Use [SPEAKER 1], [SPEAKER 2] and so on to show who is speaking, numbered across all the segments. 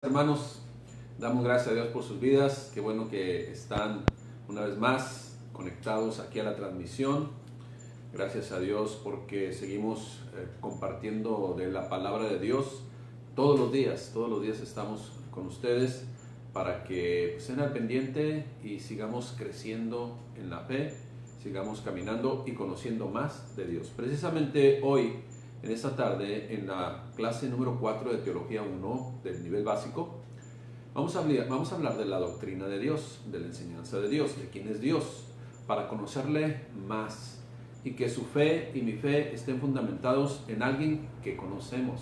[SPEAKER 1] Hermanos, damos gracias a Dios por sus vidas. Qué bueno que están una vez más conectados aquí a la transmisión. Gracias a Dios porque seguimos compartiendo de la palabra de Dios todos los días estamos con ustedes para que estén al pendiente y sigamos creciendo en la fe, sigamos caminando y conociendo más de Dios. Precisamente hoy, en esta tarde, en la clase número 4 de Teología 1 del nivel básico, vamos a hablar de la doctrina de Dios, de la enseñanza de Dios, de quién es Dios, para conocerle más y que su fe y mi fe estén fundamentados en alguien que conocemos,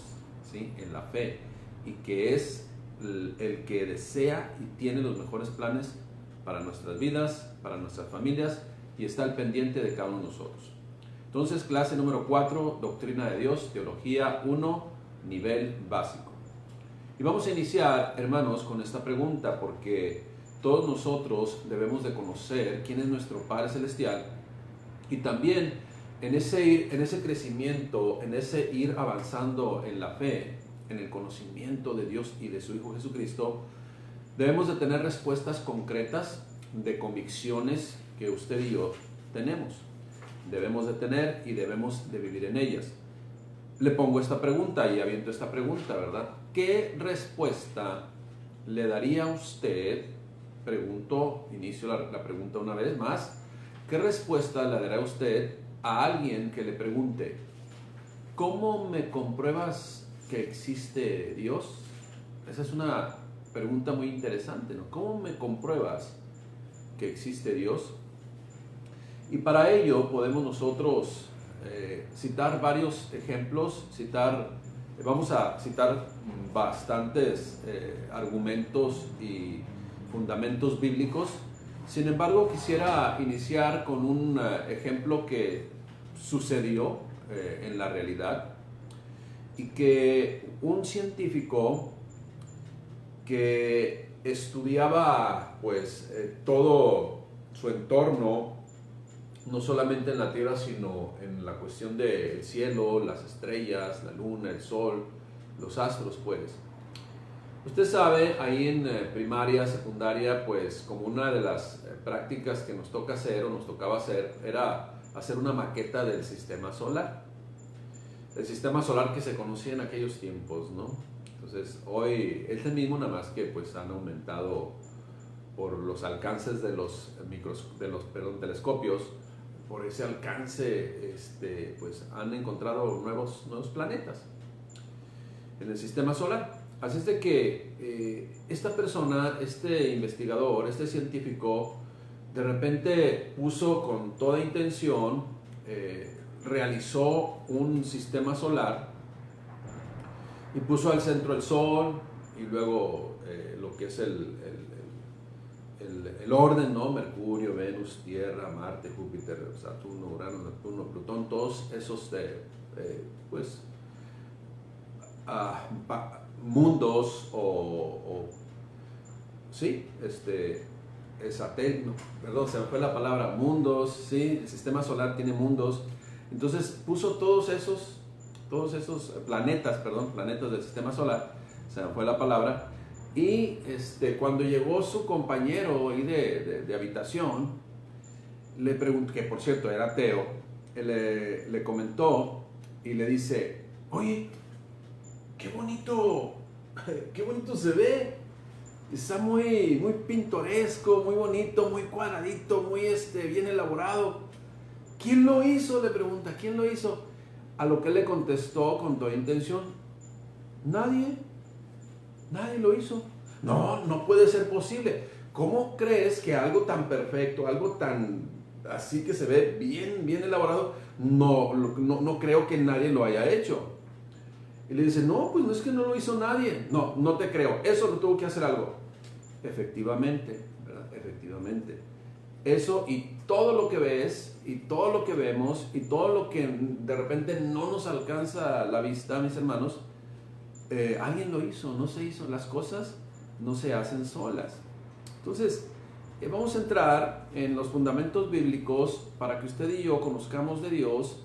[SPEAKER 1] ¿sí? En la fe, y que es el que desea y tiene los mejores planes para nuestras vidas, para nuestras familias, y está al pendiente de cada uno de nosotros. Entonces, clase número 4, Doctrina de Dios, Teología 1, nivel básico. Y vamos a iniciar, hermanos, con esta pregunta, porque todos nosotros debemos de conocer quién es nuestro Padre Celestial, y también en ese crecimiento, en ese ir avanzando en la fe, en el conocimiento de Dios y de su Hijo Jesucristo, debemos de tener respuestas concretas de convicciones que usted y yo tenemos. Debemos de tener y debemos de vivir en ellas. Le pongo esta pregunta y aviento esta pregunta, ¿verdad? ¿Qué respuesta le daría a usted? Inicio la pregunta una vez más. ¿Qué respuesta le dará usted a alguien que le pregunte: ¿cómo me compruebas que existe Dios? Esa es una pregunta muy interesante, ¿no? ¿Cómo me compruebas que existe Dios? Y para ello podemos nosotros citar varios ejemplos, vamos a citar bastantes argumentos y fundamentos bíblicos. Sin embargo, quisiera iniciar con un ejemplo que sucedió en la realidad, y que un científico que estudiaba todo su entorno, no solamente en la Tierra, sino en la cuestión del cielo, las estrellas, la luna, el sol, los astros, pues. Usted sabe, ahí en primaria, secundaria, pues como una de las prácticas que nos toca hacer o nos tocaba hacer era hacer una maqueta del sistema solar. El sistema solar que se conocía en aquellos tiempos, ¿no? Entonces, hoy es el mismo, nada más que pues han aumentado por los alcances de los telescopios. Por ese alcance, pues han encontrado nuevos planetas en el sistema solar. Así es de que esta persona, este investigador, este científico, de repente puso con toda intención, realizó un sistema solar y puso al centro el Sol, y luego lo que es el orden, ¿no? Mercurio, Venus, Tierra, Marte, Júpiter, Saturno, Urano, Neptuno, Plutón, todos esos mundos satélite, no, perdón, se me fue la palabra, mundos, sí, el sistema solar tiene mundos. Entonces puso todos esos planetas del sistema solar, se me fue la palabra. Y cuando llegó su compañero ahí de habitación, le preguntó, que por cierto era ateo, le comentó y le dice: oye, qué bonito se ve, está muy pintoresco, muy bonito, muy cuadradito, muy bien elaborado. ¿Quién lo hizo? Le pregunta, ¿quién lo hizo? A lo que él le contestó con toda intención: nadie lo hizo. No puede ser posible. ¿Cómo crees que algo tan perfecto, algo tan así que se ve bien elaborado, no creo que nadie lo haya hecho? Y le dice: no, pues no es que no lo hizo nadie. No te creo, eso lo tuvo que hacer algo. Efectivamente, ¿verdad? Efectivamente. Eso y todo lo que ves, y todo lo que vemos, y todo lo que de repente no nos alcanza la vista, mis hermanos, alguien lo hizo, no se hizo. Las cosas no se hacen solas. Entonces, vamos a entrar en los fundamentos bíblicos para que usted y yo conozcamos de Dios,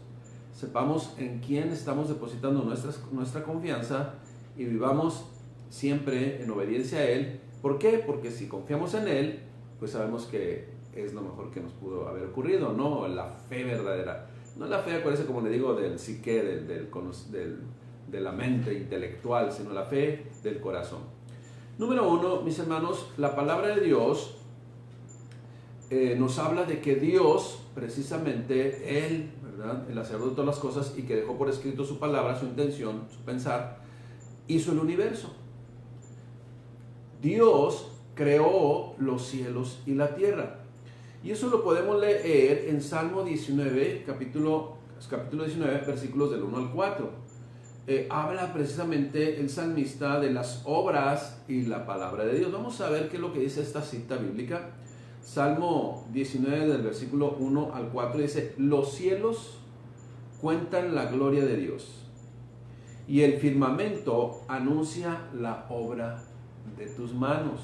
[SPEAKER 1] sepamos en quién estamos depositando nuestra confianza y vivamos siempre en obediencia a Él. ¿Por qué? Porque si confiamos en Él, pues sabemos que es lo mejor que nos pudo haber ocurrido, ¿no? La fe verdadera. No la fe, acuérdense, como le digo, del psique, de la mente intelectual, sino la fe del corazón. Número 1, mis hermanos, la palabra de Dios nos habla de que Dios, precisamente Él, ¿verdad?, el hacedor de todas las cosas, y que dejó por escrito su palabra, su intención, su pensar, hizo el universo. Dios creó los cielos y la tierra. Y eso lo podemos leer en Salmo 19, capítulo 19, versículos del 1 al 4. Habla precisamente el salmista de las obras y la palabra de Dios. Vamos a ver qué es lo que dice esta cita bíblica. Salmo 19, del versículo 1 al 4, dice: los cielos cuentan la gloria de Dios, y el firmamento anuncia la obra de tus manos.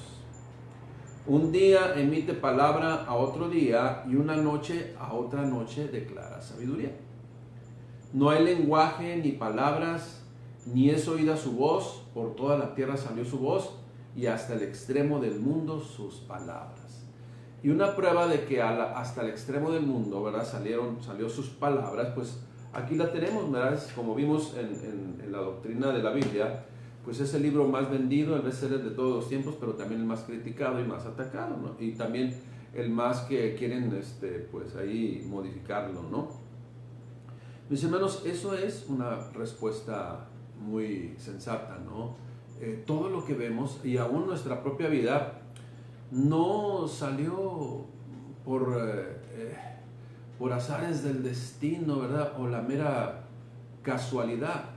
[SPEAKER 1] Un día emite palabra a otro día, y una noche a otra noche declara sabiduría. No hay lenguaje ni palabras, ni es oída su voz. Por toda la tierra salió su voz, y hasta el extremo del mundo sus palabras. Y una prueba de que hasta el extremo del mundo, ¿verdad?, salió sus palabras, pues aquí la tenemos, ¿verdad? Como vimos en la doctrina de la Biblia, pues es el libro más vendido, el bestseller de todos los tiempos, pero también el más criticado y más atacado, ¿no? Y también el más que quieren, pues ahí modificarlo, ¿no? Mis hermanos, eso es una respuesta muy sensata, ¿no? Todo lo que vemos, y aún nuestra propia vida, no salió por azares del destino, ¿verdad?, o la mera casualidad.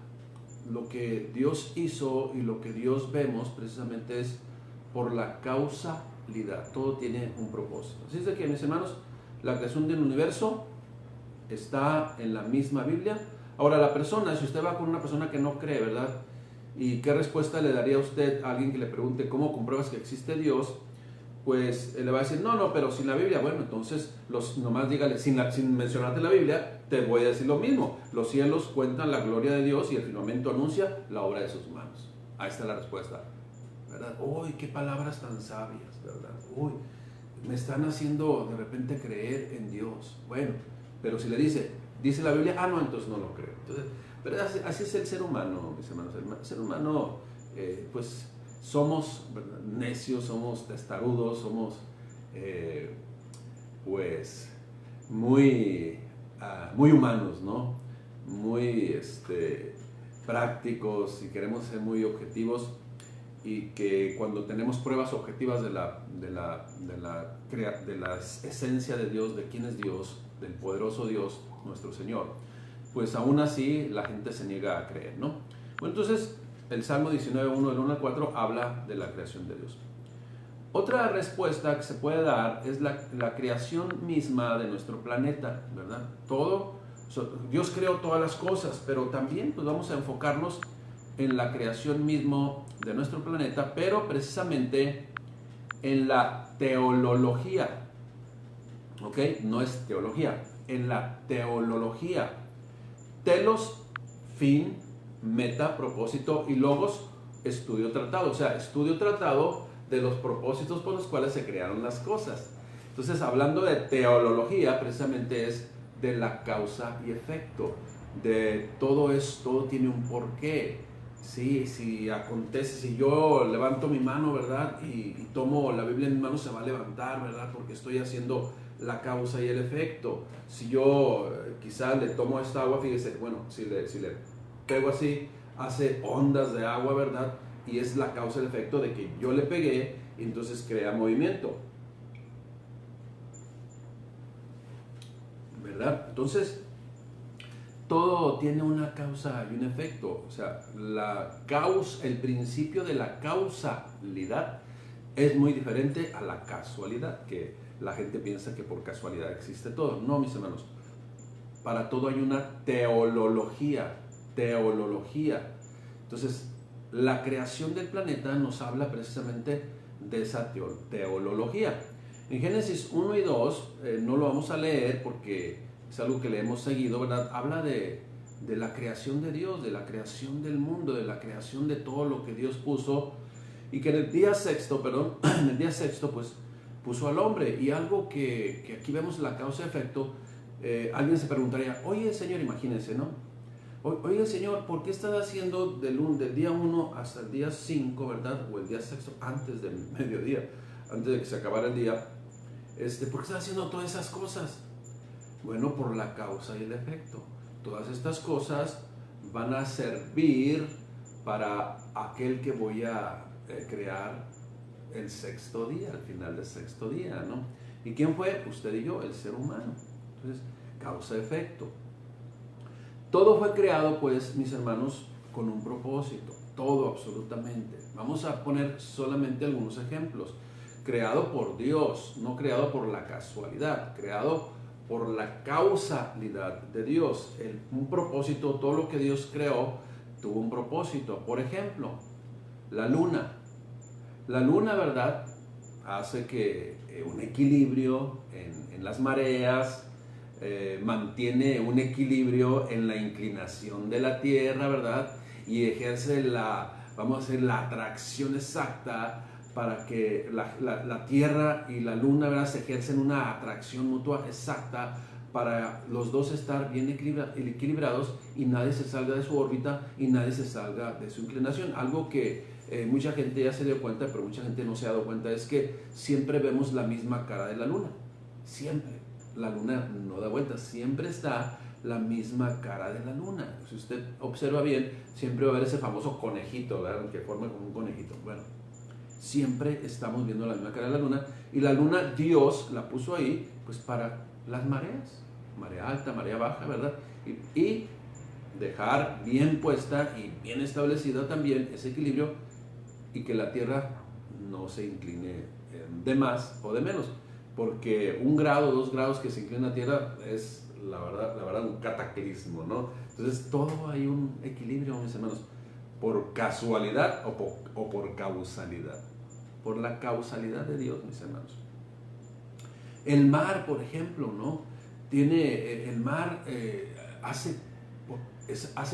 [SPEAKER 1] Lo que Dios hizo y lo que Dios vemos precisamente es por la causalidad. Todo tiene un propósito. Así es de que, mis hermanos, la creación del universo está en la misma Biblia. Ahora, la persona, si usted va con una persona que no cree, ¿verdad?, ¿y qué respuesta le daría a usted a alguien que le pregunte cómo compruebas que existe Dios? Pues le va a decir: no, pero sin la Biblia. Bueno, entonces nomás dígale, sin mencionarte la Biblia, te voy a decir lo mismo. Los cielos cuentan la gloria de Dios, y el firmamento anuncia la obra de sus manos. Ahí está la respuesta, ¿verdad? Uy, qué palabras tan sabias, ¿verdad? Uy, me están haciendo de repente creer en Dios. Bueno, pero si le dice la Biblia, no, entonces no lo creo. Entonces, pero así es el ser humano, mis hermanos. El ser humano, pues somos, ¿verdad?, necios, somos testarudos, somos pues muy humanos, ¿no? Muy prácticos, y queremos ser muy objetivos, y que cuando tenemos pruebas objetivas de la esencia de Dios, de quién es Dios, del poderoso Dios, nuestro Señor, pues aún así la gente se niega a creer, ¿no? Bueno, entonces el Salmo 19:1 del 1 al 4 habla de la creación de Dios. Otra respuesta que se puede dar es la creación misma de nuestro planeta, ¿verdad? Dios creó todas las cosas, pero también pues vamos a enfocarnos en la creación mismo de nuestro planeta, pero precisamente en la teología, ¿ok? No es teología, en la teología. Telos, fin, meta, propósito, y logos, estudio, tratado. O sea, estudio, tratado de los propósitos por los cuales se crearon las cosas. Entonces, hablando de teología, precisamente es de la causa y efecto. De todo tiene un porqué. Sí, si acontece, si yo levanto mi mano, ¿verdad?, y tomo la Biblia en mi mano, se va a levantar, ¿verdad?, porque estoy haciendo la causa y el efecto. Si yo quizás le tomo esta agua, fíjese, bueno, si le pego así, hace ondas de agua, ¿verdad?, y es la causa y el efecto de que yo le pegué, y entonces crea movimiento, ¿verdad? Entonces, todo tiene una causa y un efecto. O sea, el principio de la causalidad es muy diferente a la casualidad, que la gente piensa que por casualidad existe todo. No, mis hermanos, para todo hay una teología. Entonces, la creación del planeta nos habla precisamente de esa teología. En Génesis 1 y 2, no lo vamos a leer porque es algo que le hemos seguido, ¿verdad? Habla de la creación de Dios, de la creación del mundo, de la creación de todo lo que Dios puso Y que en el día sexto, perdón, en el día sexto, pues puso al hombre. Y algo que aquí vemos la causa-efecto, alguien se preguntaría, oye Señor, imagínense, ¿no? Oye Señor, ¿por qué estás haciendo del día 1 hasta el día 5, verdad? O el día sexto, antes del mediodía, antes de que se acabara el día. ¿Por qué estás haciendo todas esas cosas? Bueno, por la causa y el efecto. Todas estas cosas van a servir para aquel que voy a crear el sexto día, al final del sexto día, ¿no? ¿Y quién fue? Usted y yo, el ser humano. Entonces, causa-efecto. Todo fue creado, pues, mis hermanos, con un propósito. Todo, absolutamente. Vamos a poner solamente algunos ejemplos. Creado por Dios, no creado por la casualidad, creado por la causalidad de Dios. Un propósito, todo lo que Dios creó tuvo un propósito. Por ejemplo, la luna. La luna, ¿verdad?, hace que un equilibrio en las mareas, mantiene un equilibrio en la inclinación de la Tierra, ¿verdad? Y ejerce vamos a decir, la atracción exacta para que la Tierra y la Luna, ¿verdad?, se ejercen una atracción mutua exacta para los dos estar bien equilibrados y nadie se salga de su órbita y nadie se salga de su inclinación. Algo que mucha gente ya se dio cuenta, pero mucha gente no se ha dado cuenta, es que siempre vemos la misma cara de la Luna. Siempre. La Luna no da vueltas, siempre está la misma cara de la Luna. Si usted observa bien, siempre va a ver ese famoso conejito, ¿verdad?, que forma como un conejito. Bueno, siempre estamos viendo la misma cara de la Luna, y la Luna Dios la puso ahí pues para las mareas, marea alta, marea baja, ¿verdad? Y dejar bien puesta y bien establecida también ese equilibrio, y que la Tierra no se incline de más o de menos, porque 1 grado, 2 grados que se inclina la Tierra es la verdad un cataclismo, ¿no? Entonces todo hay un equilibrio, mis hermanos, por casualidad o por causalidad. Por la causalidad de Dios, mis hermanos. El mar, por ejemplo, ¿no? El mar hace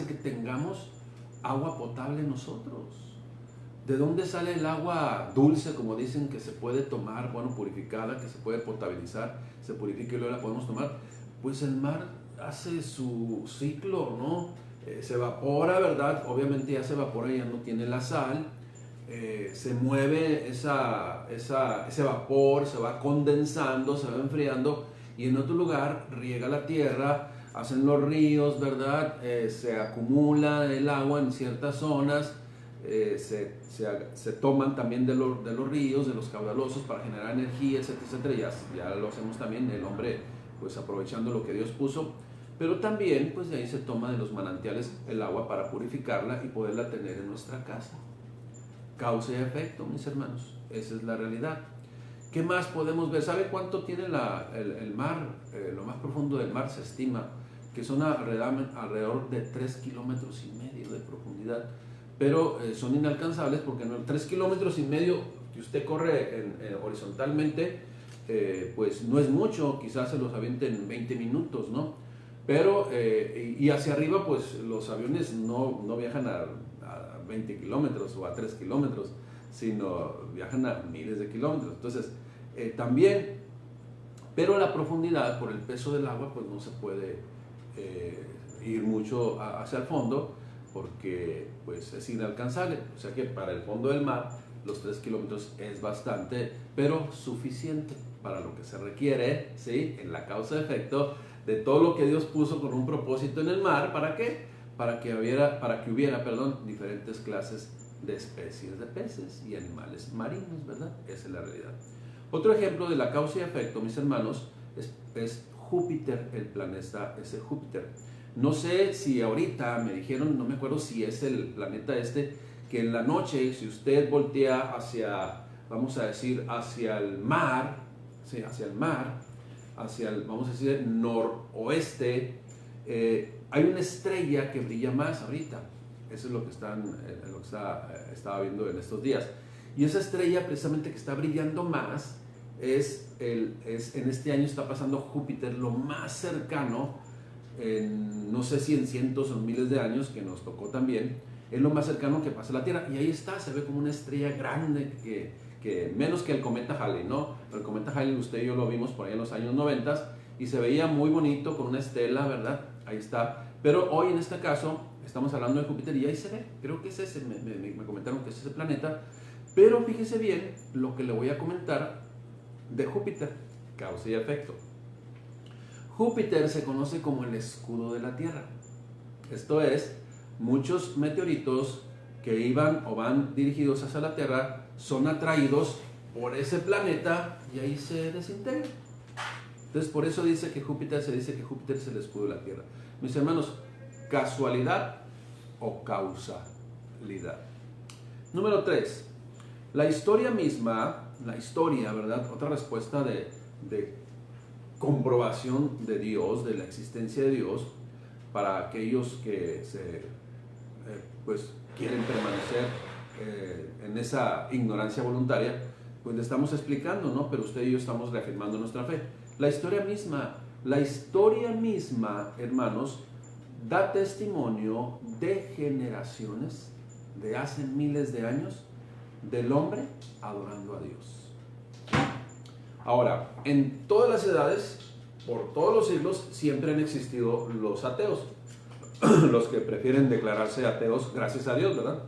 [SPEAKER 1] que tengamos agua potable nosotros. ¿De dónde sale el agua dulce, como dicen, que se puede tomar, bueno, purificada, que se puede potabilizar, se purifica y luego la podemos tomar? Pues el mar hace su ciclo, ¿no? Se evapora, ¿verdad? Obviamente ya se evapora, ya no tiene la sal. Se mueve ese vapor, se va condensando, se va enfriando, y en otro lugar riega la tierra, hacen los ríos, ¿verdad? Se acumula el agua en ciertas zonas. Se toman también de los ríos, de los caudalosos, para generar energía, etcétera, etcétera. Ya lo hacemos también, el hombre pues aprovechando lo que Dios puso, pero también pues de ahí se toma de los manantiales el agua para purificarla y poderla tener en nuestra casa. Causa y efecto, mis hermanos, esa es la realidad. ¿Qué más podemos ver? ¿Sabe cuánto tiene el mar? Lo más profundo del mar se estima que son alrededor de 3,5 kilómetros de profundidad, pero son inalcanzables porque 3,5 kilómetros que usted corre horizontalmente, pues no es mucho, quizás se los aviente en 20 minutos, ¿no? Pero, y hacia arriba, pues los aviones no viajan a 20 kilómetros o a 3 kilómetros, sino viajan a miles de kilómetros. Entonces, también, pero la profundidad, por el peso del agua, pues no se puede ir mucho hacia el fondo, porque pues es inalcanzable. O sea que para el fondo del mar los 3 kilómetros es bastante, pero suficiente para lo que se requiere, ¿sí?, en la causa-efecto de todo lo que Dios puso con un propósito en el mar. ¿Para qué? Para que hubiera diferentes clases de especies de peces y animales marinos, ¿verdad? Esa es la realidad. Otro ejemplo de la causa y efecto, mis hermanos, es Júpiter, el planeta ese Júpiter. No sé si ahorita me dijeron, no me acuerdo si es el planeta que en la noche, si usted voltea hacia, vamos a decir, hacia el mar, ¿sí?, hacia el, vamos a decir, noroeste, hay una estrella que brilla más ahorita. Eso es lo que estaba viendo en estos días. Y esa estrella precisamente que está brillando más en este año está pasando Júpiter lo más cercano, no sé si en cientos o miles de años, que nos tocó también, es lo más cercano que pasa a la Tierra. Y ahí está, se ve como una estrella grande que menos que el cometa Halley, ¿no? El cometa Halley usted y yo lo vimos por ahí en los años 90 y se veía muy bonito con una estela, ¿verdad? Ahí está. Pero hoy en este caso estamos hablando de Júpiter y ahí se ve, creo que es ese, me comentaron que es ese planeta. Pero fíjese bien lo que le voy a comentar de Júpiter, causa y efecto. Júpiter se conoce como el escudo de la Tierra. Esto es, muchos meteoritos que iban o van dirigidos hacia la Tierra son atraídos por ese planeta y ahí se desintegran. Entonces por eso dice que Júpiter, se dice que Júpiter es el escudo de la Tierra. Mis hermanos, ¿casualidad o causalidad? Número 3. La historia misma, ¿verdad? Otra respuesta de comprobación de Dios, de la existencia de Dios, para aquellos que pues quieren permanecer en esa ignorancia voluntaria, pues le estamos explicando, ¿no? Pero usted y yo estamos reafirmando nuestra fe. La historia misma, hermanos, da testimonio de generaciones, de hace miles de años, del hombre adorando a Dios. Ahora, en todas las edades, por todos los siglos, siempre han existido los ateos, los que prefieren declararse ateos, gracias a Dios, ¿verdad?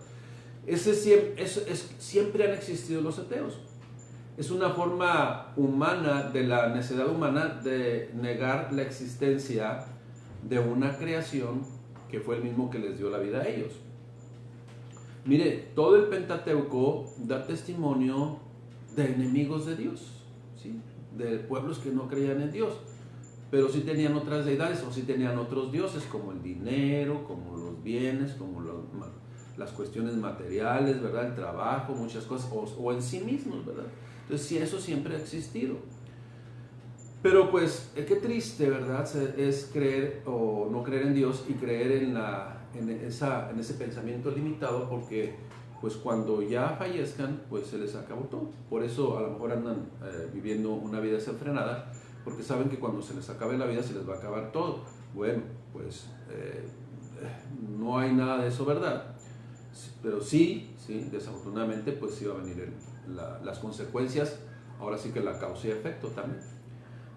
[SPEAKER 1] Siempre han existido los ateos. Es una forma humana, de la necedad humana, de negar la existencia de una creación que fue el mismo que les dio la vida a ellos. Mire, todo el Pentateuco da testimonio de enemigos de Dios, ¿sí? De pueblos que no creían en Dios, pero sí tenían otras deidades o sí tenían otros dioses, como el dinero, como los bienes, como las cuestiones materiales, ¿verdad? El trabajo, muchas cosas, o en sí mismos, ¿verdad? Entonces, sí, eso siempre ha existido. Pero pues, qué triste, ¿verdad? Es creer o no creer en Dios y creer en ese pensamiento limitado, porque pues cuando ya fallezcan, pues se les acabó todo. Por eso a lo mejor andan viviendo una vida desenfrenada, porque saben que cuando se les acabe la vida se les va a acabar todo. Bueno, pues no hay nada de eso, ¿verdad? Pero sí, desafortunadamente, pues sí va a venir las consecuencias, ahora sí que la causa y efecto también.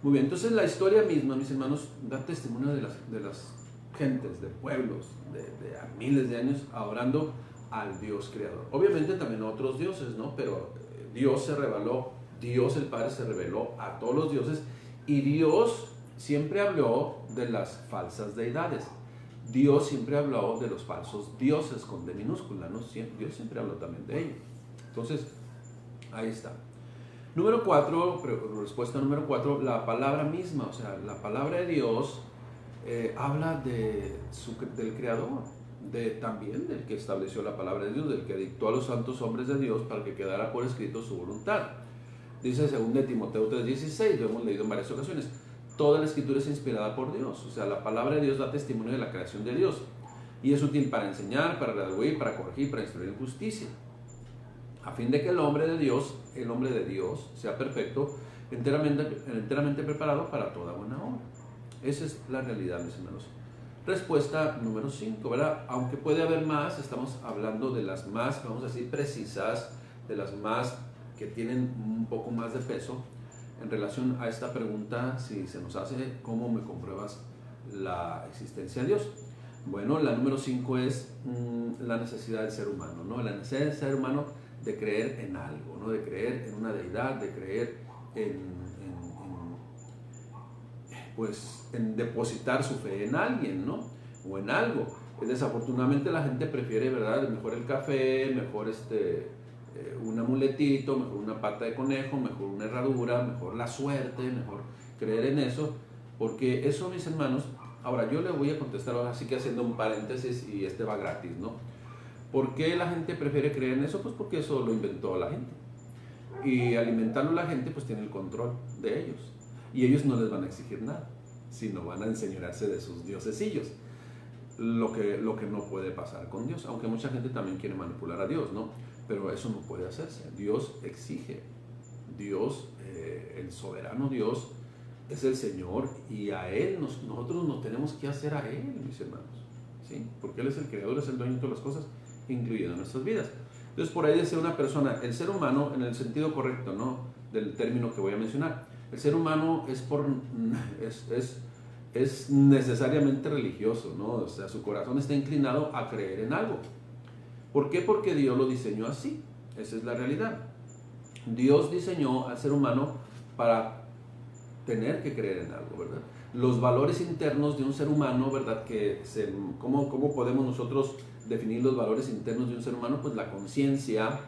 [SPEAKER 1] Muy bien, entonces la historia misma, mis hermanos, da testimonio de las gentes, de pueblos, de a miles de años adorando al Dios creador. Obviamente también a otros dioses, ¿no? Pero Dios se reveló, Dios el Padre se reveló a todos los dioses, y Dios siempre habló de las falsas deidades. Dios siempre habló de los falsos dioses con D minúscula, ¿no? Dios siempre habló también de ellos. Entonces, ahí está. Número 4, respuesta número 4, la palabra misma, o sea, la palabra de Dios habla del Creador, también del que estableció la palabra de Dios, del que dictó a los santos hombres de Dios para que quedara por escrito su voluntad. Dice 2 Timoteo 3:16, lo hemos leído en varias ocasiones, toda la escritura es inspirada por Dios, o sea, la palabra de Dios da testimonio de la creación de Dios y es útil para enseñar, para redarguir, para corregir, para instruir en justicia, a fin de que el hombre de Dios sea perfecto, enteramente preparado para toda buena obra. Esa es la realidad, mis hermanos. Respuesta número 5, ¿verdad? Aunque puede haber más, estamos hablando de las más, vamos a decir, precisas, de las más que tienen un poco más de peso en relación a esta pregunta, si se nos hace, ¿cómo me compruebas la existencia de Dios? Bueno, la número 5 es la necesidad del ser humano, ¿no? La necesidad del ser humano de creer en algo, ¿no? De creer en una deidad, de creer en depositar su fe en alguien, ¿no? O en algo. Desafortunadamente la gente prefiere, ¿verdad? Mejor el café, mejor un amuletito, mejor una pata de conejo, mejor una herradura, mejor la suerte, mejor creer en eso, porque eso, mis hermanos, ahora yo le voy a contestar así que haciendo un paréntesis y va gratis, ¿no? ¿Por qué la gente prefiere creer en eso? Pues porque eso lo inventó la gente. Y alimentarlo la gente, pues tiene el control de ellos. Y ellos no les van a exigir nada, sino van a enseñarse de sus diosesillos. Lo que no puede pasar con Dios, aunque mucha gente también quiere manipular a Dios, ¿no? Pero eso no puede hacerse. Dios exige. Dios, el soberano Dios, es el Señor y a Él nosotros nos tenemos que hacer a Él, mis hermanos, ¿sí? Porque Él es el creador, es el dueño de todas las cosas incluido en nuestras vidas. Entonces por ahí dice una persona, el ser humano en el sentido correcto, ¿no?, del término que voy a mencionar, el ser humano es necesariamente religioso, ¿no? O sea, su corazón está inclinado a creer en algo. ¿Por qué? Porque Dios lo diseñó así. Esa es la realidad. Dios diseñó al ser humano para tener que creer en algo, ¿verdad? Los valores internos de un ser humano, ¿verdad? ¿Cómo podemos nosotros definir los valores internos de un ser humano? Pues la conciencia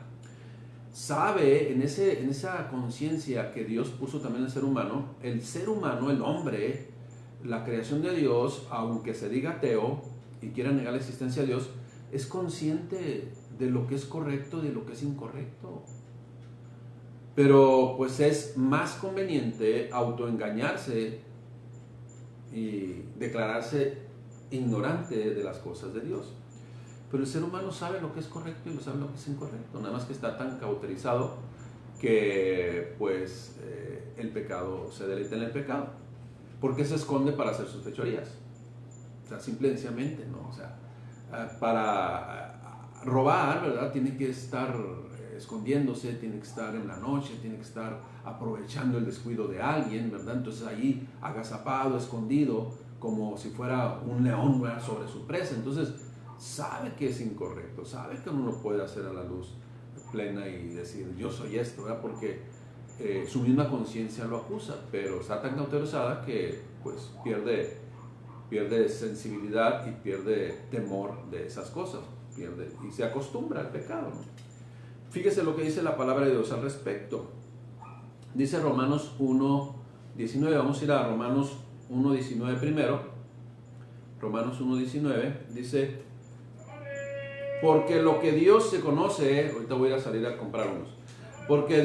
[SPEAKER 1] sabe, en esa conciencia que Dios puso también en el ser humano, el hombre, la creación de Dios, aunque se diga ateo y quiera negar la existencia de Dios, es consciente de lo que es correcto y de lo que es incorrecto. Pero pues es más conveniente autoengañarse y declararse ignorante de las cosas de Dios. Pero el ser humano sabe lo que es correcto y sabe lo que es incorrecto, nada más que está tan cauterizado que pues el pecado se deleita en el pecado. ¿Por qué se esconde para hacer sus fechorías? O sea, simplemente, ¿no? O sea, para robar, ¿verdad? Tiene que estar escondiéndose, tiene que estar en la noche, tiene que estar aprovechando el descuido de alguien, ¿verdad? Entonces ahí agazapado, escondido, como si fuera un león, ¿verdad?, sobre su presa. Entonces sabe que es incorrecto, sabe que uno no puede hacer a la luz plena y decir yo soy esto, ¿verdad? Porque su misma conciencia lo acusa, pero está tan cauterizada que pues pierde sensibilidad y pierde temor de esas cosas, y se acostumbra al pecado, ¿no? Fíjese lo que dice la palabra de Dios al respecto. Dice Romanos 1:19, vamos a ir a Romanos 1:19 primero. Romanos 1:19 dice: porque lo que Dios se conoce, ahorita voy a ir a salir a comprar unos, porque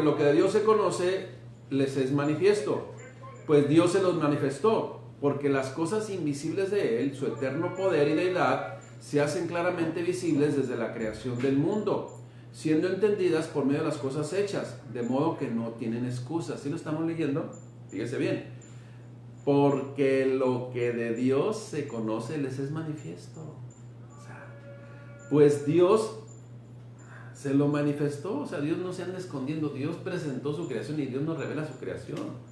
[SPEAKER 1] lo que de Dios se conoce les es manifiesto, pues Dios se los manifestó, porque las cosas invisibles de Él, su eterno poder y deidad, se hacen claramente visibles desde la creación del mundo, siendo entendidas por medio de las cosas hechas, de modo que no tienen excusa. ¿Sí lo estamos leyendo? Fíjese bien. Porque lo que de Dios se conoce les es manifiesto. O sea, pues Dios se lo manifestó. O sea, Dios no se anda escondiendo. Dios presentó su creación y Dios nos revela su creación.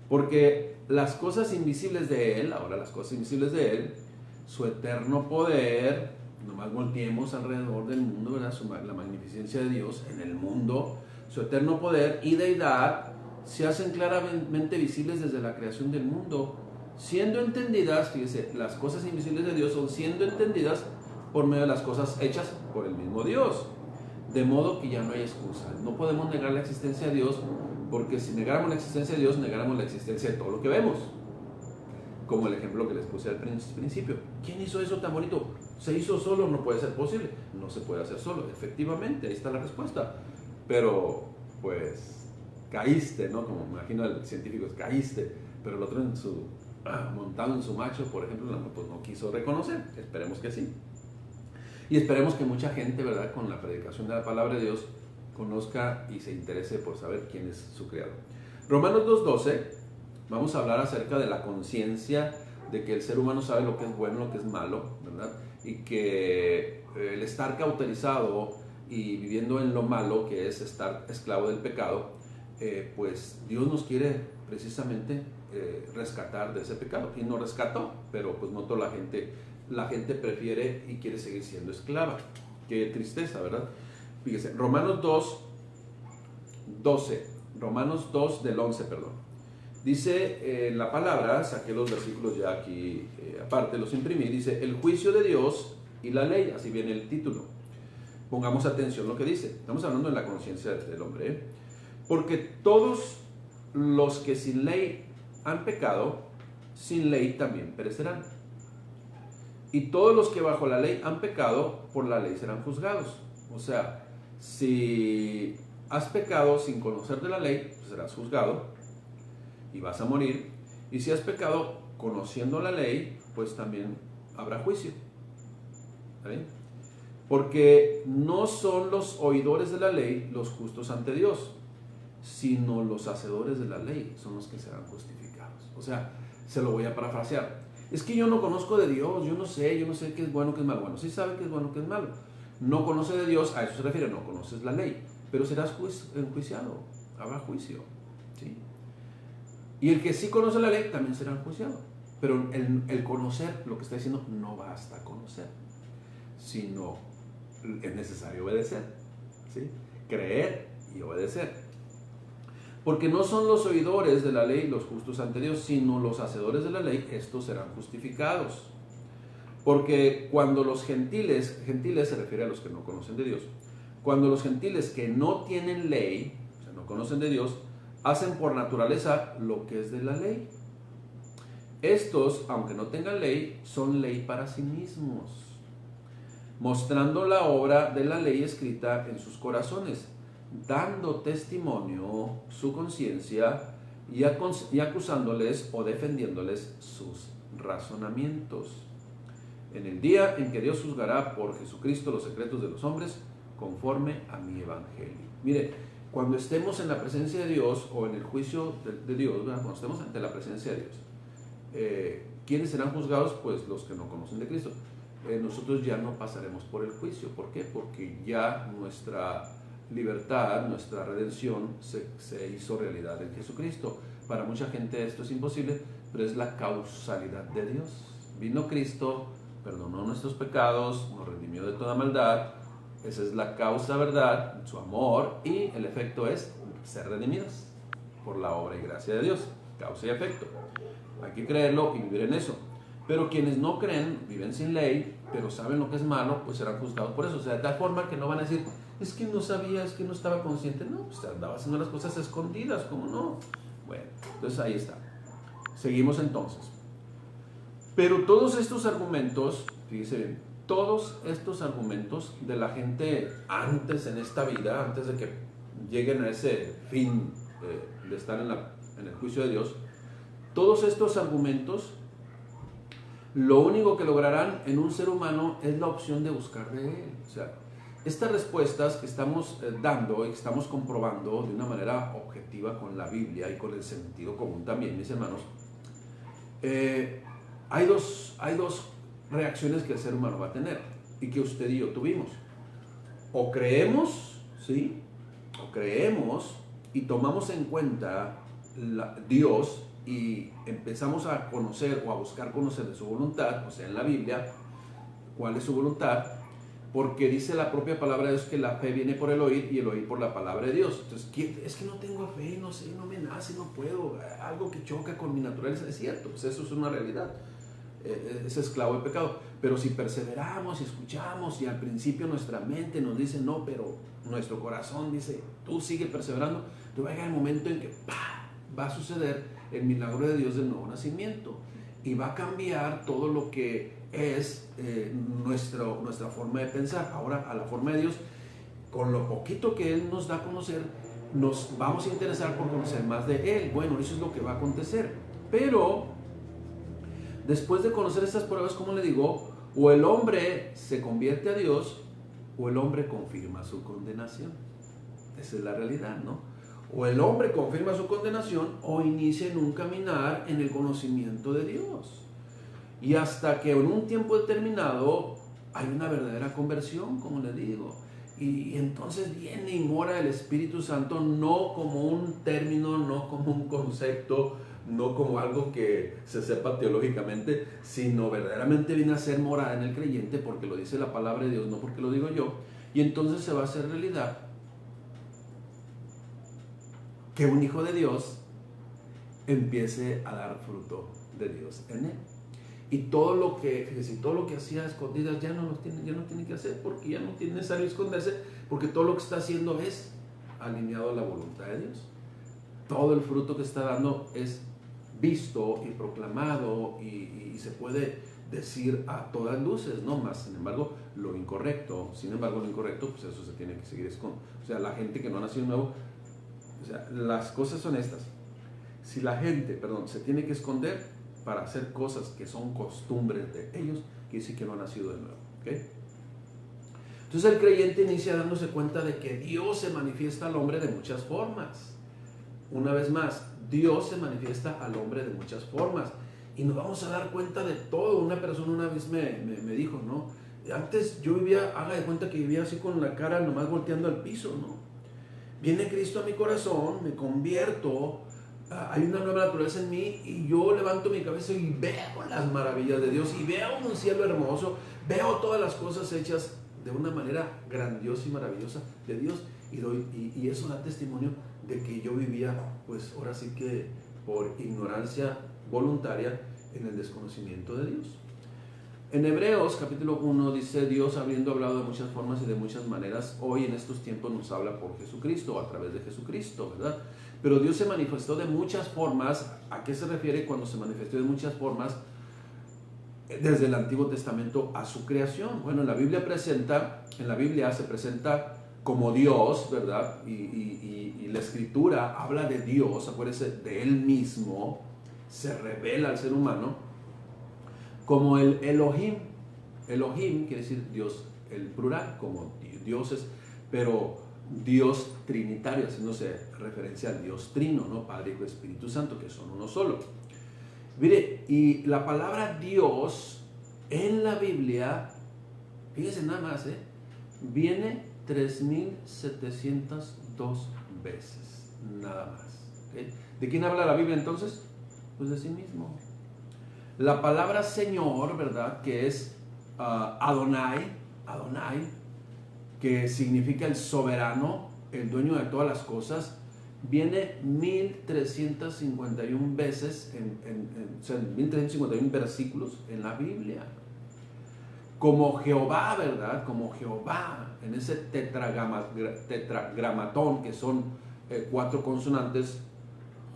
[SPEAKER 1] Porque las cosas invisibles de Él, ahora las cosas invisibles de Él, su eterno poder, nomás volteemos alrededor del mundo, ¿verdad? La magnificencia de Dios en el mundo, su eterno poder y deidad se hacen claramente visibles desde la creación del mundo, siendo entendidas, fíjese, las cosas invisibles de Dios son siendo entendidas por medio de las cosas hechas por el mismo Dios, de modo que ya no hay excusa. No podemos negar la existencia de Dios, porque si negáramos la existencia de Dios, negáramos la existencia de todo lo que vemos. Como el ejemplo que les puse al principio. ¿Quién hizo eso tan bonito? ¿Se hizo solo? No puede ser posible. No se puede hacer solo. Efectivamente, ahí está la respuesta. Pero, pues, caíste, ¿no? Como me imagino el científico, caíste. Pero el otro montado en su macho, por ejemplo, pues no quiso reconocer. Esperemos que sí. Y esperemos que mucha gente, ¿verdad?, con la predicación de la palabra de Dios, conozca y se interese por saber quién es su creador. Romanos 2:12. Vamos a hablar acerca de la conciencia, de que el ser humano sabe lo que es bueno, lo que es malo, ¿verdad? Y que el estar cauterizado y viviendo en lo malo, que es estar esclavo del pecado, pues Dios nos quiere precisamente rescatar de ese pecado. Y nos rescató, pero pues no toda la gente prefiere y quiere seguir siendo esclava. Qué tristeza, ¿verdad? Fíjese, Romanos 2:12, Romanos 2 del 11, perdón. Dice la palabra, saqué los versículos ya aquí aparte, los imprimí, dice: el juicio de Dios y la ley, así viene el título. Pongamos atención lo que dice. Estamos hablando de la conciencia del hombre, ¿eh? Porque todos los que sin ley han pecado, sin ley también perecerán. Y todos los que bajo la ley han pecado, por la ley serán juzgados. O sea, si has pecado sin conocer de la ley, pues serás juzgado y vas a morir. Y si has pecado conociendo la ley, pues también habrá juicio. ¿Vale? Porque no son los oidores de la ley los justos ante Dios, sino los hacedores de la ley son los que serán justificados. O sea, se lo voy a parafrasear. Es que yo no conozco de Dios, yo no sé qué es bueno, qué es malo. Bueno, sí sabe qué es bueno, qué es malo. no conoce de Dios, a eso se refiere, no conoces la ley, pero serás enjuiciado, habrá juicio, ¿sí? Y el que sí conoce la ley también será enjuiciado. Pero el conocer, lo que está diciendo, no basta conocer, sino es necesario obedecer, ¿sí? Creer y obedecer. Porque no son los oidores de la ley los justos ante Dios, sino los hacedores de la ley, estos serán justificados. Porque cuando los gentiles se refiere a los que no conocen de Dios, cuando los gentiles que no tienen ley, o sea, no conocen de Dios, hacen por naturaleza lo que es de la ley. Estos, aunque no tengan ley, son ley para sí mismos, mostrando la obra de la ley escrita en sus corazones, dando testimonio su conciencia y acusándoles o defendiéndoles sus razonamientos. En el día en que Dios juzgará por Jesucristo los secretos de los hombres, conforme a mi evangelio. Mire, cuando estemos en la presencia de Dios o en el juicio de Dios, ¿verdad? Cuando estemos ante la presencia de Dios, ¿quiénes serán juzgados? Pues los que no conocen de Cristo. Nosotros ya no pasaremos por el juicio. ¿Por qué? Porque ya nuestra libertad, nuestra redención se hizo realidad en Jesucristo. Para mucha gente esto es imposible, pero es la causalidad de Dios. Vino Cristo, perdonó nuestros pecados, nos redimió de toda maldad. Esa es la causa, ¿verdad? Su amor, y el efecto es ser redimidos por la obra y gracia de Dios. Causa y efecto. Hay que creerlo y vivir en eso. Pero quienes no creen, viven sin ley, pero saben lo que es malo, pues serán juzgados por eso. O sea, de tal forma que no van a decir, es que no sabía, es que no estaba consciente. No, pues andaba haciendo las cosas escondidas, ¿cómo no? Bueno, entonces ahí está. Seguimos entonces. Pero todos estos argumentos, fíjese bien, todos estos argumentos de la gente antes en esta vida, antes de que lleguen a ese fin de estar en el juicio de Dios, todos estos argumentos, lo único que lograrán en un ser humano es la opción de buscar de Él. O sea, estas respuestas que estamos dando y que estamos comprobando de una manera objetiva con la Biblia y con el sentido común también, mis hermanos, hay dos reacciones que el ser humano va a tener y que usted y yo tuvimos. O creemos, ¿sí? O creemos y tomamos en cuenta Dios y empezamos a conocer o a buscar conocer de su voluntad, o sea, en la Biblia, cuál es su voluntad, porque dice la propia palabra de Dios que la fe viene por el oír y el oír por la palabra de Dios. Entonces, es que no tengo fe, no sé, no me nace, no puedo, algo que choca con mi naturaleza, es cierto, pues eso es una realidad. Es esclavo del pecado, pero si perseveramos y escuchamos y al principio nuestra mente nos dice no, pero nuestro corazón dice tú sigue perseverando, te va a llegar el momento en que va a suceder el milagro de Dios del nuevo nacimiento y va a cambiar todo lo que es nuestra forma de pensar. Ahora a la forma de Dios, con lo poquito que Él nos da a conocer, nos vamos a interesar por conocer más de Él. Bueno, eso es lo que va a acontecer, pero después de conocer estas pruebas, como le digo, o el hombre se convierte a Dios o el hombre confirma su condenación. Esa es la realidad, ¿no? O el hombre confirma su condenación o inicia en un caminar en el conocimiento de Dios. Y hasta que en un tiempo determinado hay una verdadera conversión, como le digo. Y entonces viene y mora el Espíritu Santo, no como un término, no como un concepto, no como algo que se sepa teológicamente, sino verdaderamente viene a ser morada en el creyente porque lo dice la palabra de Dios, no porque lo digo yo. Y entonces se va a hacer realidad que un hijo de Dios empiece a dar fruto de Dios en él. Y todo lo que hacía a escondidas ya no tiene que hacer, porque ya no tiene necesario esconderse, porque todo lo que está haciendo es alineado a la voluntad de Dios. Todo el fruto que está dando es visto y proclamado y se puede decir a todas luces, no más. Sin embargo, lo incorrecto, pues eso se tiene que seguir escondiendo. O sea, la gente que no ha nacido nuevo, o sea, las cosas son estas. Si la gente, se tiene que esconder para hacer cosas que son costumbres de ellos, quiere decir que no ha nacido de nuevo. ¿Okay? Entonces el creyente inicia dándose cuenta de que Dios se manifiesta al hombre de muchas formas. Una vez más, Dios se manifiesta al hombre de muchas formas y nos vamos a dar cuenta de todo. Una persona una vez me dijo, ¿no?
[SPEAKER 2] Antes yo vivía, haga de cuenta que vivía así con la cara nomás volteando al piso, ¿no? Viene Cristo a mi corazón, me convierto, hay una nueva naturaleza en mí y yo levanto mi cabeza y veo las maravillas de Dios y veo un cielo hermoso, veo todas las cosas hechas de una manera grandiosa y maravillosa de Dios y eso da testimonio de que yo vivía, pues ahora sí que por ignorancia voluntaria en el desconocimiento de Dios. En Hebreos capítulo 1 dice: Dios, habiendo hablado de muchas formas y de muchas maneras, hoy en estos tiempos nos habla por Jesucristo, o a través de Jesucristo, ¿verdad? Pero Dios se manifestó de muchas formas. ¿A qué se refiere cuando se manifestó de muchas formas? Desde el Antiguo Testamento a su creación. Bueno, en la Biblia se presenta como Dios, ¿verdad? Y la Escritura habla de Dios, acuérdense, de Él mismo, se revela al ser humano como el Elohim. Elohim quiere decir Dios, el plural, como dioses, pero Dios trinitario, haciéndose referencia al Dios trino, ¿no? Padre, Hijo y Espíritu Santo, que son uno solo. Mire, y la palabra Dios en la Biblia, fíjense nada más, viene 3,702 veces, nada más. ¿Okay? ¿De quién habla la Biblia entonces? Pues de sí mismo. La palabra Señor, ¿verdad? Que es Adonai, que significa el soberano, el dueño de todas las cosas, viene 1,351 veces, o sea, 1,351 versículos en la Biblia. Como Jehová, ¿verdad? Como Jehová, en ese tetragramatón, que son 4 consonantes,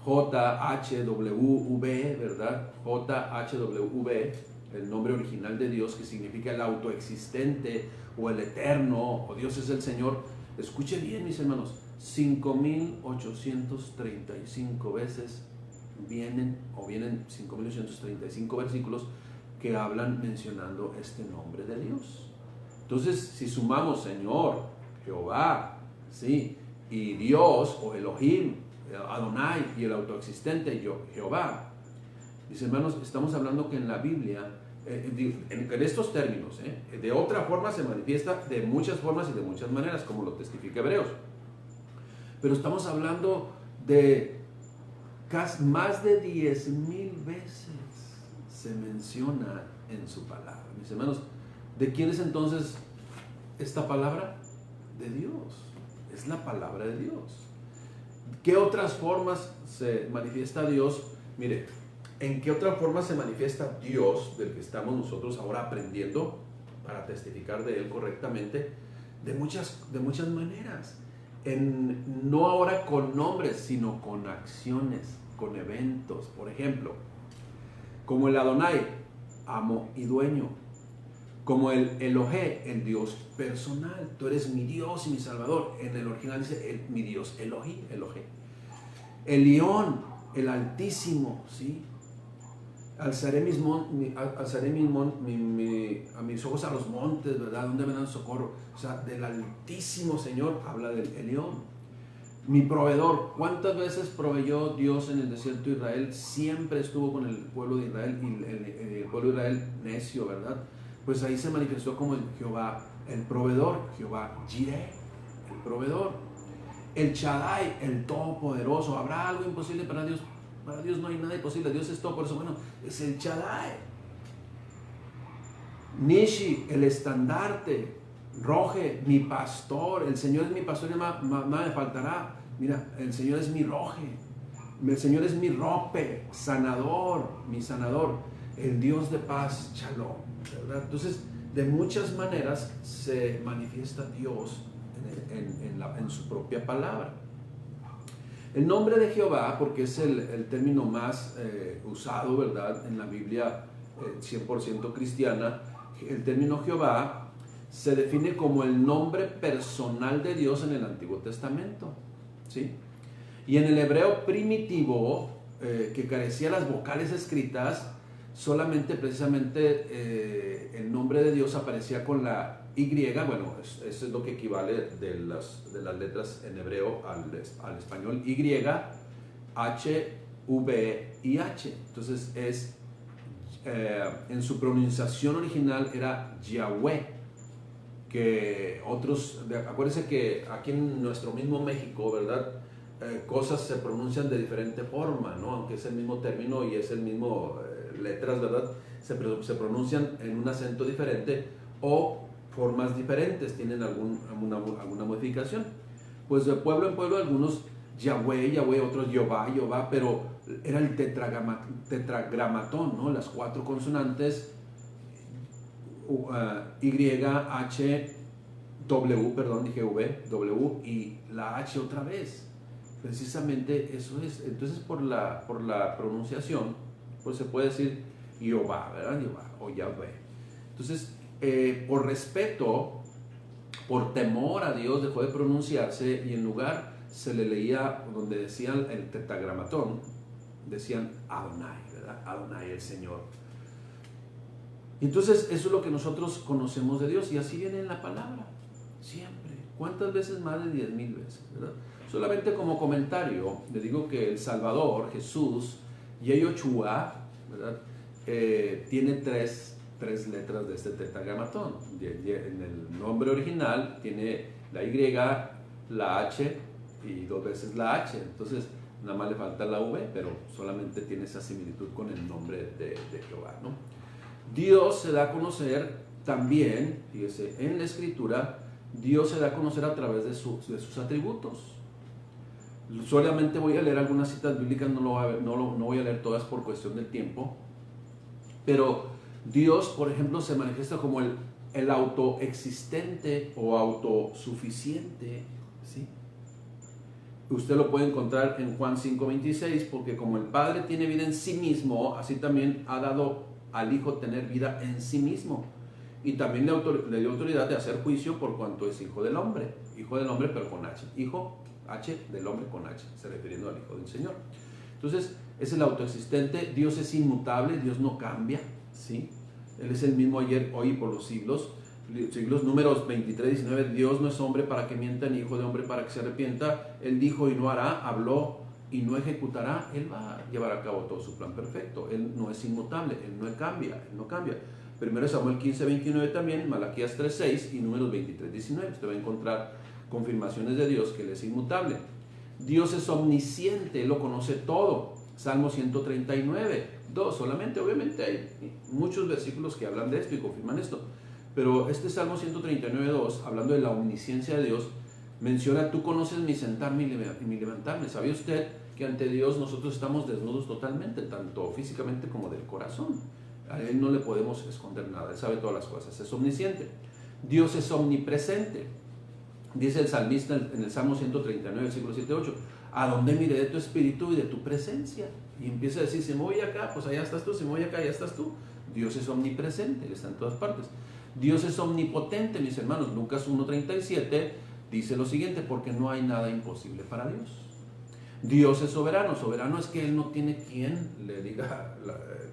[SPEAKER 2] J-H-W-V, ¿verdad? J-H-W-V, el nombre original de Dios, que significa el autoexistente o el eterno, o Dios es el Señor. Escuche bien, mis hermanos, 5,835 veces vienen 5,835 versículos que hablan mencionando este nombre de Dios. Entonces, si sumamos Señor, Jehová, ¿sí? Y Dios o Elohim, Adonai, y el autoexistente Jehová, mis hermanos, estamos hablando que en la Biblia, en estos términos, de otra forma se manifiesta de muchas formas y de muchas maneras, como lo testifica Hebreos. Pero estamos hablando de más de 10,000 veces se menciona en su palabra. Mis hermanos, ¿de quién es entonces esta palabra? De Dios. Es la palabra de Dios. ¿Qué otras formas se manifiesta Dios? Mire, ¿en qué otra forma se manifiesta Dios del que estamos nosotros ahora aprendiendo para testificar de Él correctamente? De muchas maneras. No ahora con nombres, sino con acciones, con eventos. Por ejemplo, como el Adonai, amo y dueño. Como el Elohe, el Dios personal. Tú eres mi Dios y mi Salvador. En el original dice mi Dios, Elohe. El León, el Altísimo, ¿sí? Alzaré a mis ojos a los montes, ¿verdad? ¿Dónde me dan socorro? O sea, del Altísimo Señor habla del León. Mi proveedor, ¿cuántas veces proveyó Dios en el desierto de Israel? Siempre estuvo con el pueblo de Israel y el pueblo de Israel necio, ¿verdad? Pues ahí se manifestó como el Jehová, el proveedor, Jehová Jireh, el proveedor. El Shaddai, el Todopoderoso. ¿Habrá algo imposible para Dios? Para Dios no hay nada imposible, Dios es todo, por eso, bueno, es el Shaddai. Nishi, el estandarte. Roje, mi pastor. El Señor es mi pastor y nada me faltará. Mira, el Señor es mi roje. El Señor es mi rope, sanador, mi sanador. El Dios de paz, Shalom, ¿verdad? Entonces, de muchas maneras se manifiesta Dios en su propia palabra. El nombre de Jehová, porque es el término más usado, ¿verdad? En la Biblia 100% cristiana, el término Jehová se define como el nombre personal de Dios en el Antiguo Testamento, ¿sí? Y en el hebreo primitivo, que carecía de las vocales escritas, solamente precisamente el nombre de Dios aparecía con la Y, bueno, eso es lo que equivale de las letras en hebreo al español, Y, H, V y H. Entonces en su pronunciación original era Yahweh, que otros, acuérdense que aquí en nuestro mismo México, ¿verdad? Cosas se pronuncian de diferente forma, ¿no? Aunque es el mismo término y es el mismo letras, ¿verdad? Se pronuncian en un acento diferente o formas diferentes, tienen alguna modificación. Pues de pueblo en pueblo algunos Yahweh, Yahweh, otros Jehová, Jehová, pero era el tetragramatón, ¿no? Las 4 consonantes Y, H, W, perdón, dije V, W y la H otra vez. Precisamente eso es. Entonces por la pronunciación, pues se puede decir Jehová, ¿verdad? Jehová o Yahweh. Entonces, por respeto, por temor a Dios, dejó de pronunciarse y en lugar se le leía donde decían el tetragramatón, decían Adonai, ¿verdad? Adonai, el Señor. Entonces, eso es lo que nosotros conocemos de Dios y así viene en la palabra, siempre. ¿Cuántas veces? Más de 10,000 veces, ¿verdad? Solamente como comentario, le digo que el Salvador, Jesús, Yeshua, ¿verdad? Tiene tres letras de este tetragramatón. En el nombre original tiene la Y, la H y 2 veces la H. Entonces, nada más le falta la V, pero solamente tiene esa similitud con el nombre de Jehová, ¿no? Dios se da a conocer también, fíjese, en la Escritura, Dios se da a conocer a través de sus atributos. Solamente voy a leer algunas citas bíblicas, no voy a leer todas por cuestión del tiempo, pero Dios, por ejemplo, se manifiesta como el autoexistente o autosuficiente, ¿sí? Usted lo puede encontrar en Juan 5:26, porque como el Padre tiene vida en sí mismo, así también ha dado al Hijo tener vida en sí mismo. Y también le dio autoridad de hacer juicio por cuanto es Hijo del Hombre pero con H. Hijo, H del hombre con H, se refiriendo al Hijo del Señor. Entonces, es el autoexistente. Dios es inmutable, Dios no cambia, ¿sí? Él es el mismo ayer, hoy y por los siglos. Números 23:19, Dios no es hombre para que mienta, ni hijo de hombre para que se arrepienta. Él dijo y no hará, habló y no ejecutará. Él va a llevar a cabo todo su plan perfecto. Él no es inmutable, Él no cambia. 1 Samuel 15:29 también, Malaquías 3:6 y Números 23:19. Usted va a encontrar confirmaciones de Dios que Él es inmutable. Dios es omnisciente, Él lo conoce todo. Salmo 139:2. Solamente, obviamente, hay muchos versículos que hablan de esto y confirman esto. Pero este Salmo 139:2, hablando de la omnisciencia de Dios, menciona: tú conoces mi sentarme y mi levantarme. ¿Sabía usted que ante Dios nosotros estamos desnudos totalmente, tanto físicamente como del corazón? A Él no le podemos esconder nada, Él sabe todas las cosas, es omnisciente. Dios es omnipresente. Dice el salmista en el Salmo 139, versículo 7-8, ¿a dónde miré de tu espíritu y de tu presencia? Y empieza a decir, si me voy acá, pues allá estás tú, si me voy acá, allá estás tú. Dios es omnipresente, Él está en todas partes. Dios es omnipotente, mis hermanos. Lucas 1:37 dice lo siguiente: porque no hay nada imposible para Dios. Dios es soberano. Soberano es que Él no tiene quien le diga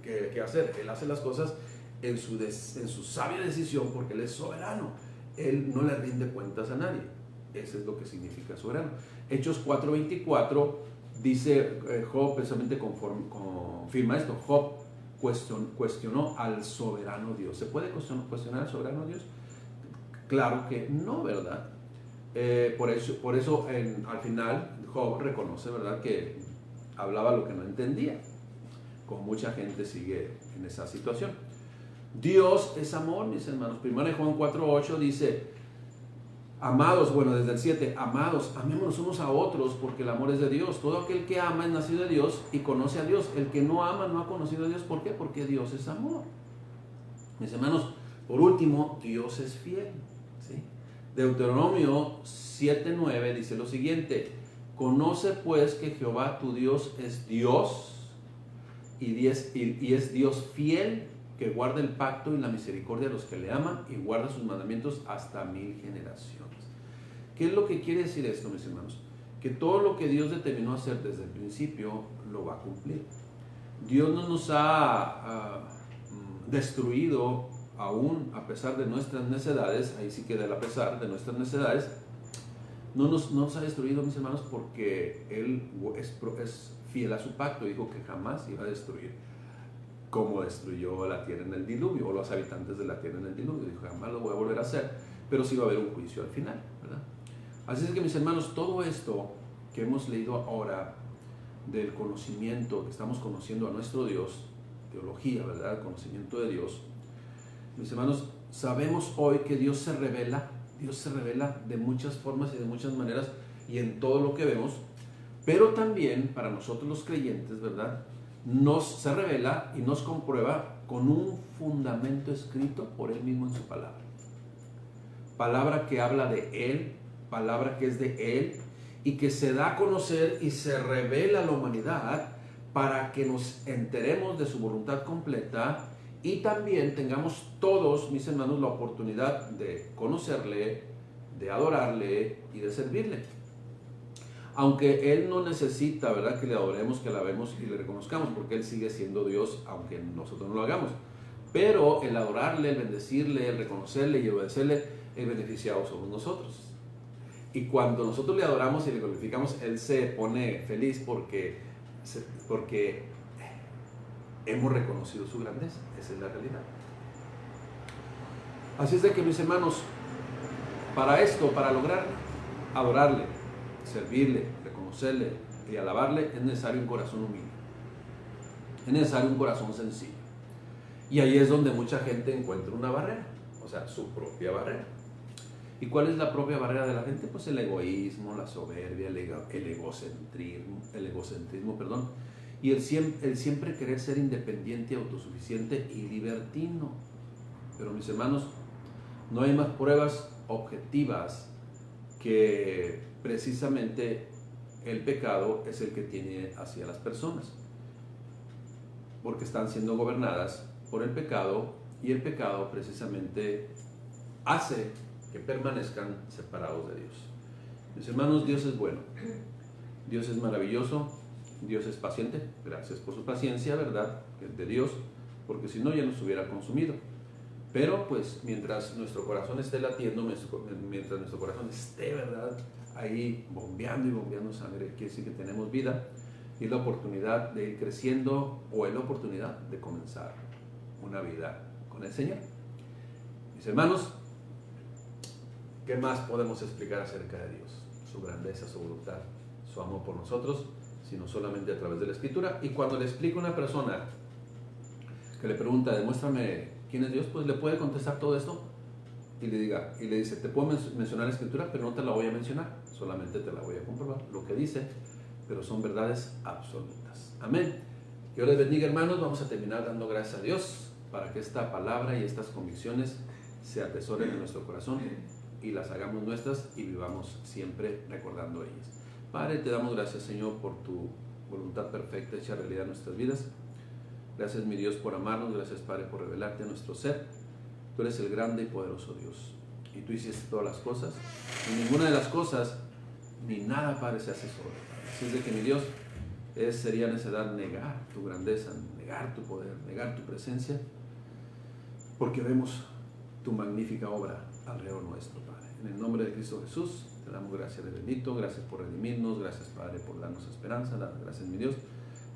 [SPEAKER 2] qué hacer. Él hace las cosas en su sabia decisión, porque Él es soberano. Él no le rinde cuentas a nadie. Eso es lo que significa soberano. Hechos 4:24 dice Job, precisamente confirma esto. Job cuestionó al soberano Dios. ¿Se puede cuestionar al soberano Dios? Claro que no, ¿verdad? Por eso al final Job reconoce, ¿verdad?, que hablaba lo que no entendía. Como mucha gente sigue en esa situación. Dios es amor, mis hermanos. 1 Juan 4:8 dice: amados, bueno, desde el 7, amados, amémonos unos a otros, porque el amor es de Dios. Todo aquel que ama es nacido de Dios y conoce a Dios. El que no ama no ha conocido a Dios. ¿Por qué? Porque Dios es amor. Mis hermanos, por último, Dios es fiel, ¿sí? Deuteronomio 7:9 dice lo siguiente: conoce pues que Jehová tu Dios es Dios y es Dios fiel, que guarda el pacto y la misericordia de los que le aman y guarda sus mandamientos hasta 1000 generaciones. ¿Qué es lo que quiere decir esto, mis hermanos? Que todo lo que Dios determinó hacer desde el principio lo va a cumplir. Dios no nos ha destruido aún a pesar de nuestras necedades. Ahí sí queda el a pesar de nuestras necedades. No nos ha destruido, mis hermanos, porque Él es fiel a su pacto. Dijo que jamás iba a destruir, como destruyó la tierra en el diluvio, o los habitantes de la tierra en el diluvio. Dijo, jamás lo voy a volver a hacer. pero sí va a haber un juicio al final, ¿verdad? Así es que, mis hermanos, todo esto que hemos leído ahora del conocimiento, que estamos conociendo a nuestro Dios, teología, ¿verdad? Conocimiento de Dios. Mis hermanos, sabemos hoy que Dios se revela de muchas formas y de muchas maneras y en todo lo que vemos, pero también para nosotros los creyentes, ¿verdad? Se revela y nos comprueba con un fundamento escrito por Él mismo en su palabra. Palabra que habla de Él, palabra que es de Él y que se da a conocer y se revela a la humanidad para que nos enteremos de su voluntad completa y también tengamos todos, mis hermanos, la oportunidad de conocerle, de adorarle y de servirle. Aunque Él no necesita, ¿verdad?, que le adoremos, que le alabemos y le reconozcamos, porque Él sigue siendo Dios, aunque nosotros no lo hagamos. Pero el adorarle, el bendecirle, el reconocerle y obedecerle, el beneficiado somos nosotros. Y cuando nosotros le adoramos y le glorificamos, Él se pone feliz porque hemos reconocido su grandeza. Esa es la realidad. Así es de que, mis hermanos, para esto, para lograr adorarle, servirle, reconocerle y alabarle, es necesario un corazón humilde. Es necesario un corazón sencillo. Y ahí es donde mucha gente encuentra una barrera, o sea, su propia barrera. ¿Y cuál es la propia barrera de la gente? Pues el egoísmo, la soberbia, el egocentrismo, y el siempre querer ser independiente, autosuficiente y libertino. Pero, mis hermanos, no hay más pruebas objetivas que precisamente el pecado es el que tiene hacia las personas, porque están siendo gobernadas por el pecado, y el pecado precisamente hace que permanezcan separados de Dios. Mis hermanos, Dios es bueno, Dios es maravilloso, Dios es paciente. Gracias por su paciencia, ¿verdad?, de Dios, porque si no ya nos hubiera consumido. Pero pues mientras nuestro corazón esté latiendo, mientras nuestro corazón esté, ¿verdad?, ahí bombeando y bombeando sangre, quiere decir que tenemos vida y la oportunidad de ir creciendo, o es la oportunidad de comenzar una vida con el Señor. Mis hermanos, ¿qué más podemos explicar acerca de Dios? Su grandeza, su voluntad, su amor por nosotros, sino solamente a través de la Escritura. Y cuando le explica a una persona que le pregunta, demuéstrame quién es Dios, pues le puede contestar todo esto y le dice, te puedo mencionar la Escritura, pero no te la voy a mencionar, solamente te la voy a comprobar, lo que dice, pero son verdades absolutas. Amén. Que Dios les bendiga, hermanos. Vamos a terminar dando gracias a Dios para que esta palabra y estas convicciones se atesoren en nuestro corazón y las hagamos nuestras y vivamos siempre recordando ellas. Padre, te damos gracias, Señor, por tu voluntad perfecta hecha realidad en nuestras vidas. Gracias, mi Dios, por amarnos. Gracias, Padre, por revelarte a nuestro ser. Tú eres el grande y poderoso Dios, y tú hiciste todas las cosas, y ninguna de las cosas ni nada, Padre, se hace solo. Así es de que, mi Dios, sería necesidad negar tu grandeza, negar tu poder, negar tu presencia, porque vemos tu magnífica obra alrededor nuestro, Padre. En el nombre de Cristo Jesús, te damos gracias, de bendito. Gracias por redimirnos. Gracias, Padre, por darnos esperanza. Gracias, mi Dios,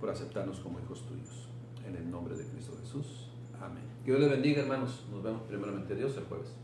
[SPEAKER 2] por aceptarnos como hijos tuyos. En el nombre de Cristo Jesús. Amén. Que Dios les bendiga, hermanos. Nos vemos primeramente Dios el jueves.